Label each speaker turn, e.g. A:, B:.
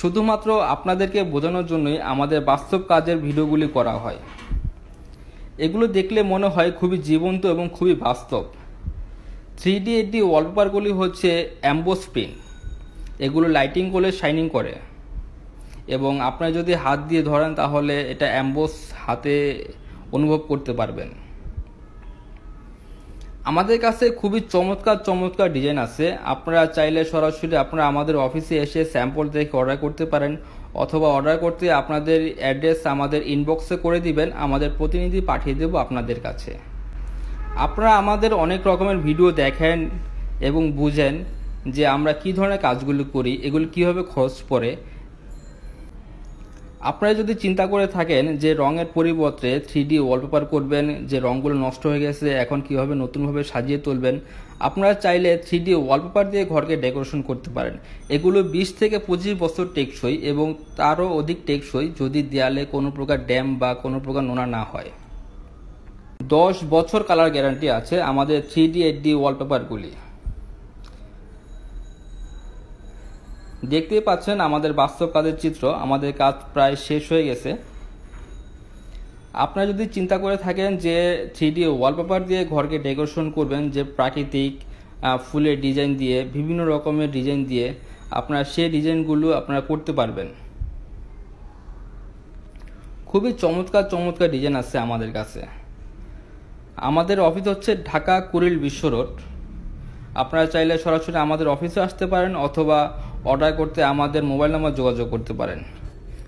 A: শুধুমাত্র আপনাদেরকে বোঝানোর জন্যই আমাদের বাস্তব কাজের ভিডিওগুলি করা হয়। এগুলো দেখলে মনে হয় খুবই জীবন্ত এবং খুবই বাস্তব। 3D এডি ওয়ালপেপারগুলি হচ্ছে অ্যাম্বোস প্রিন্ট। এগুলো লাইটিং করলে শাইনিং করে এবং আপনারা যদি হাত দিয়ে ধরেন তাহলে এটা অ্যাম্বোস হাতে অনুভব করতে পারবেন। আমাদের কাছে খুবই চমৎকার ডিজাইন আছে। আপনারা চাইলে সরাসরি আপনারা আমাদের অফিসে এসে স্যাম্পল দেখে অর্ডার করতে পারেন, অথবা অর্ডার করতে আপনাদের অ্যাড্রেস আমাদের ইনবক্সে করে দিবেন, আমাদের প্রতিনিধি পাঠিয়ে দেব আপনাদের কাছে। আপনারা আমাদের অনেক রকমের ভিডিও দেখেন এবং বুঝেন যে আমরা কি ধরনের কাজগুলো করি, এগুলো কিভাবে খরচ পড়ে। আপনারা যদি চিন্তা করে থাকেন যে রঙের পরিবর্তে 3D ওয়ালপেপার করবেন, যে রঙগুলো নষ্ট হয়ে গেছে এখন কিভাবে নতুনভাবে সাজিয়ে তুলবেন, আপনারা চাইলে 3D ওয়ালপেপার দিয়ে ঘরকে ডেকোরেশন করতে পারেন। এগুলো 20 থেকে 25 বছর টেকসই এবং তারও অধিক টেকসই যদি দেয়ালে কোনো প্রকার ড্যাম বা কোনো প্রকার নোনা না হয়। 10 বছর কালার গ্যারান্টি আছে আমাদের 3D এডি ওয়ালপেপারগুলি। দেখতেই পাচ্ছেন আমাদের বাস্তব কাজের চিত্র। আমাদের কাজ প্রায় শেষ হয়ে গেছে। আপনারা যদি চিন্তা করে থাকেন যে 3D ওয়ালপেপার দিয়ে ঘরকে ডেকোরেশন করবেন, যে প্রাকৃতিক ফুলের ডিজাইন দিয়ে, বিভিন্ন রকমের ডিজাইন দিয়ে আপনারা সেই ডিজাইনগুলো আপনারা করতে পারবেন। খুবই চমৎকার ডিজাইন আছে আমাদের কাছে। আমাদের অফিস হচ্ছে ঢাকা কুড়িল বিশ্ব রোড। আপনারা চাইলে সরাসরি আমাদের অফিসে আসতে পারেন অথবা অর্ডার করতে আমাদের মোবাইল নাম্বার যোগাযোগ করতে পারেন।